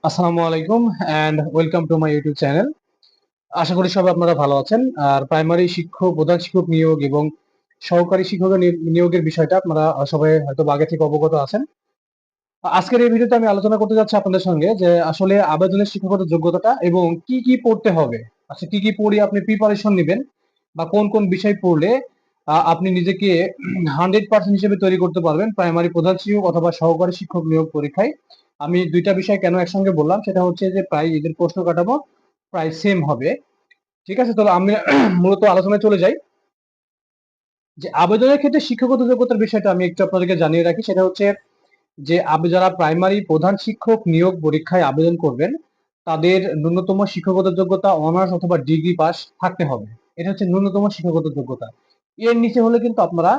আসসালামু আলাইকুম and welcome to my YouTube channel. আশা করি সবাই আপনারা ভালো আছেন। আর প্রাইমারি শিক্ষক, প্রধান শিক্ষক নিয়োগ এবং সহকারী শিক্ষকের নিয়োগের বিষয়টা আপনারা সবাই হয়তো আগে থেকে অবগত আছেন। আজকের এই ভিডিওতে আমি আলোচনা করতে যাচ্ছি আপনাদের সঙ্গে যে আসলে আবেদনের শিক্ষাগত যোগ্যতাটা এবং কি কি পড়তে হবে। আচ্ছা, কি কি পড়ে আপনি প্রিপারেশন নেবেন বা কোন কোন বিষয় পড়লে আপনি নিজেকে 100% হিসেবে তৈরি করতে পারবেন প্রাইমারি প্রধান শিক্ষক অথবা সহকারী শিক্ষক নিয়োগ পরীক্ষায়। আমি দুইটা বিষয় কেন একসঙ্গে বললাম সেটা হচ্ছে যে প্রায় এদের প্রশ্ন কাঠামো প্রায় সেম হবে। ঠিক আছে, তাহলে আমি মূলত আলোচনায় চলে যাই যে আবেদনের ক্ষেত্রে শিক্ষাগত যোগ্যতার বিষয়টা আমি একটু আপনাদেরকে জানিয়ে রাখি। সেটা হচ্ছে যে যারা প্রাইমারি প্রধান শিক্ষক নিয়োগ পরীক্ষায় আবেদন করবেন তাদের ন্যূনতম শিক্ষাগত যোগ্যতা অনার্স অথবা ডিগ্রি পাস থাকতে হবে। এটা হচ্ছে ন্যূনতম শিক্ষাগত যোগ্যতা। এর নিচে হলে কিন্তু আপনারা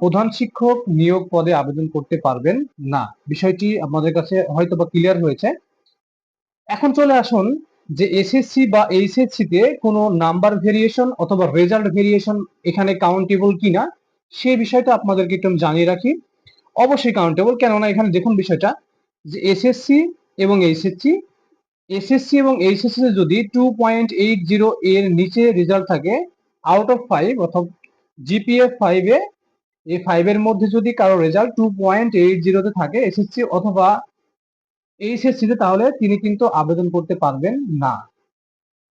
প্রধান শিক্ষক নিয়োগ পদে আবেদন করতে পারবেন না। বিষয়টি আপনাদের কাছে হয়তো বা ক্লিয়ার হয়েছে। এখন চলে আসুন যে এসএসসি বা এইচএসসি তে কোনো নাম্বার ভেরিয়েশন অথবা রেজাল্ট ভেরিয়েশন এখানে কাউন্টেবল কিনা সে বিষয়টা আপনাদেরকে একটু আমি জানিয়ে রাখি। অবশ্যই কাউন্টেবল, কেননা এখানে দেখুন বিষয়টা যে এসএসসি এবং এইচএসসি, এসএসসি এবং এইচএসসি তে যদি 2.80 এর নিচে রেজাল্ট থাকে আউট অফ 5 অথবা জিপিএ 5 এ, এই 5 এর মধ্যে যদি কারো রেজাল্ট 2.80 তে থাকে এসএসসি অথবা এইচএসসি তে, তাহলে তিনি কিন্তু আবেদন করতে পারবেন না।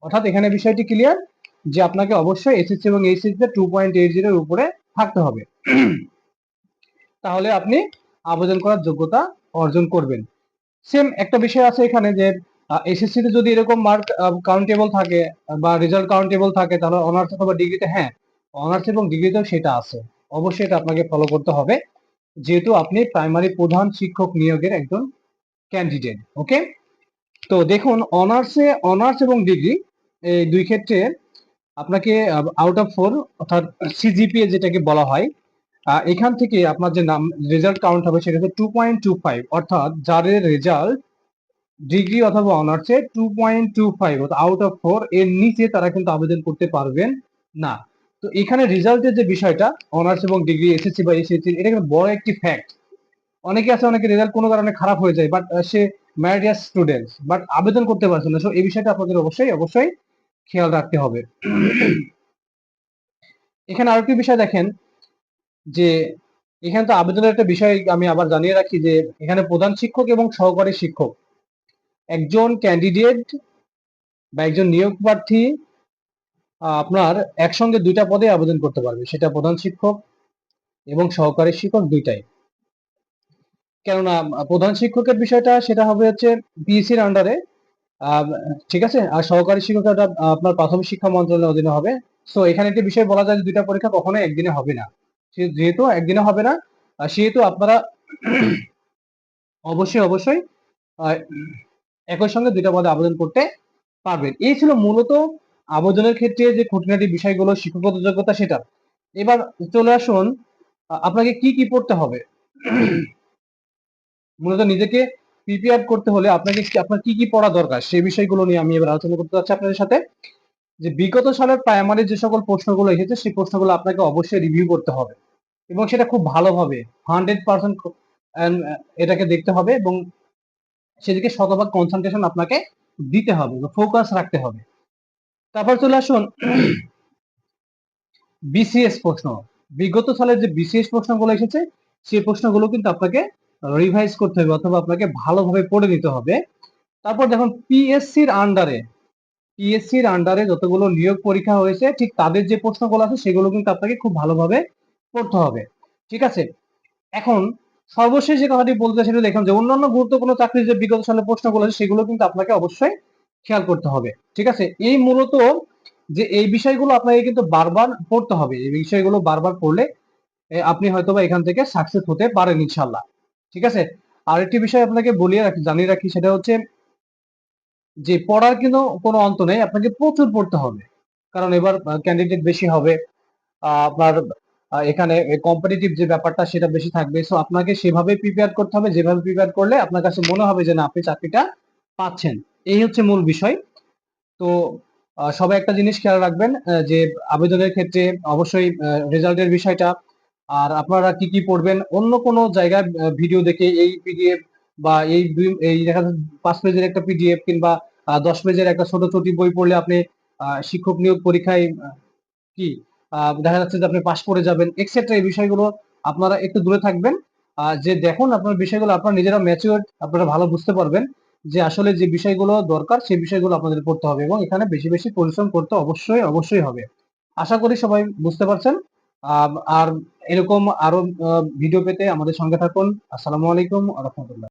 অর্থাৎ এখানে বিষয়টি ক্লিয়ার যে আপনাকে অবশ্যই এসএসসি এবং এইচএসসি তে 2.80 এর উপরে থাকতে হবে, তাহলে আপনি আবেদন করার যোগ্যতা অর্জন করবেন। সেম একটা বিষয় আছে এখানে যে এসএসসি তে যদি এরকম মার্ক কাউন্টেবল থাকে বা রেজাল্ট কাউন্টেবল থাকে, তাহলে অনার্স অথবা ডিগ্রিতে, হ্যাঁ, অনার্স এবং ডিগ্রিতেও সেটা আছে। অবশ্যই এটা আপনাকে ফলো করতে হবে যেহেতু আপনি প্রাইমারি প্রধান শিক্ষক নিয়োগের একজন ক্যান্ডিডেট। ওকে, তো দেখুন অনার্স এবং ডিগ্রি এই দুই ক্ষেত্রে আপনাকে আউট অফ 4 অর্থাৎ সিজিপিএ যেটাকে বলা হয়, এখান থেকে আপনার যে নাম রেজাল্ট কাউন্ট হবে সেটা হচ্ছে 2.25, অর্থাৎ যাদের রেজাল্ট ডিগ্রি অথবা অনার্সে 2.25 আউট অফ 4 এর নিচে তারা কিন্তু আবেদন করতে পারবেন না। তো এখানে রেজাল্টের যে বিষয়টা অনার্স এবং ডিগ্রি, এসএসসি বা এইচএসসি, এটা কিন্তু বড় একটি ফ্যাক্ট। অনেকে আছে, অনেকে রেজাল্ট কোনো কারণে খারাপ হয়ে যায়, বাট সে ম্যারিয়াস স্টুডেন্ট, বাট আবেদন করতে পারছে না। সো এই বিষয়টা আপনাদের অবশ্যই অবশ্যই খেয়াল রাখতে হবে। এখানে আরেকটি বিষয় দেখেন যে এখানে তো আবেদনের একটা বিষয় আমি আবার জানিয়ে রাখি যে এখানে প্রধান শিক্ষক এবং সহকারী শিক্ষক, একজন ক্যান্ডিডেট বা একজন নিয়োগ প্রার্থী আপনার একসঙ্গে দুইটা পদে আবেদন করতে পারবে, সেটা প্রধান শিক্ষক এবং সহকারী শিক্ষক দুইটাই। কেননা প্রধান শিক্ষকের বিষয়টা সেটা হবে হচ্ছে পিএসসির আন্ডারে, ঠিক আছে, আর সহকারী শিক্ষকটা আপনার প্রাথমিক শিক্ষা মন্ত্রণালয়ের অধীনে হবে। সো এখানে একটি বিষয় বলা যায় যে দুইটা পরীক্ষা কখনোই একদিনে হবে না। যেহেতু একদিনে হবে না, সেহেতু আপনারা অবশ্যই অবশ্যই আহ, একই সঙ্গে দুইটা পদে আবেদন করতে পারবেন। এই ছিল মূলত আবেদনের ক্ষেত্রে যে খুঁটিনাটি বিষয়গুলো, শিক্ষাগত যোগ্যতা সেটা। এবার চলে আসুন আপনাকে কি কি পড়তে হবে। মূলত নিজেকে প্রিপেয়ার করতে হলে আপনাকে আপনার কি কি পড়া দরকার সেই বিষয়গুলো নিয়ে আমি এবার আলোচনা করতে চাচ্ছি আপনাদের সাথে। যে বিগত সালের প্রাইমারি যে সকল প্রশ্নগুলো এসেছে সেই প্রশ্নগুলো আপনাকে অবশ্যই রিভিউ করতে হবে এবং সেটা খুব ভালোভাবে 100% এটাকে দেখতে হবে এবং সেদিকে শতভাগ কনসেন্ট্রেশন আপনাকে দিতে হবে, ফোকাস রাখতে হবে। তারপর চলে আসুন বিসিএস প্রশ্ন। বিগত সালের যে বিসিএস প্রশ্নগুলো এসেছে সেই প্রশ্নগুলো কিন্তু আপনাকে রিভাইজ করতে হবে অথবা আপনাকে ভালোভাবে পড়ে নিতে হবে। তারপর দেখুন পিএসসির আন্ডারে যতগুলো নিয়োগ পরীক্ষা হয়েছে ঠিক তাদের যে প্রশ্নগুলো আছে সেগুলো কিন্তু আপনাকে খুব ভালোভাবে পড়তে হবে। ঠিক আছে, এখন সর্বশেষ যে কথাটি বলতে সেটা দেখুন যে অন্যান্য গুরুত্বপূর্ণ চাকরির যে বিগত সালের প্রশ্নগুলো আছে সেগুলো কিন্তু আপনাকে অবশ্যই খেয়াল করতে হবে। ঠিক আছে, এই মূলত যে এই বিষয়গুলো আপনাকে কিন্তু বারবার পড়তে হবে, এই বিষয়গুলো বারবার পড়লে আপনি হয়তোবা এখান থেকে সাকসেস হতে পারেন ইনশাল্লাহ। ঠিক আছে, আরেকটি বিষয় আপনাকে বলিয়ে রাখি, জানিয়ে রাখি, সেটা হচ্ছে যে পড়ার কিন্তু কোনো অন্ত নেই, আপনাকে প্রচুর পড়তে হবে। কারণ এবার ক্যান্ডিডেট বেশি হবে, আপনার এখানে কম্পিটিটিভ যে ব্যাপারটা সেটা বেশি থাকবে। সো আপনাকে সেভাবে প্রিপেয়ার করতে হবে, যেভাবে প্রিপেয়ার করলে আপনার কাছে মনে হবে যে না, আপনি চাকরিটা পাচ্ছেন। এই হচ্ছে মূল বিষয়। তো সবাই একটা জিনিস খেয়াল রাখবেন যে আবেদনের ক্ষেত্রে অবশ্যই রেজাল্টের বিষয়টা, আর আপনারা কি কি পড়বেন, অন্য কোনো জায়গায় ভিডিও দেখে এই পিডিএফ বা এই দেখা যাচ্ছে 5 পেজের একটা পিডিএফ কিংবা 10 পেজের একটা ছোট চটি বই পড়লে আপনি শিক্ষক নিয়োগ পরীক্ষায় কি দেখা যাচ্ছে যে আপনি পাস করে যাবেন এক্সেট্রা। এই বিষয়গুলো আপনারা একটু দূরে থাকবেন। যে দেখুন আপনার বিষয়গুলো আপনারা নিজেরা ম্যাচিওর, আপনারা ভালো বুঝতে পারবেন যে আসলে যে বিষয়গুলো দরকার সেই বিষয়গুলো আপনাদের পড়তে হবে এবং এখানে বেশি বেশি পরিশ্রম করতে অবশ্যই হবে। আশা করি সবাই বুঝতে পারছেন। আর এরকম আরো ভিডিও পেতে আমাদের সঙ্গে থাকুন। আসসালামু আলাইকুম ওয়া রাহমাতুল্লাহ।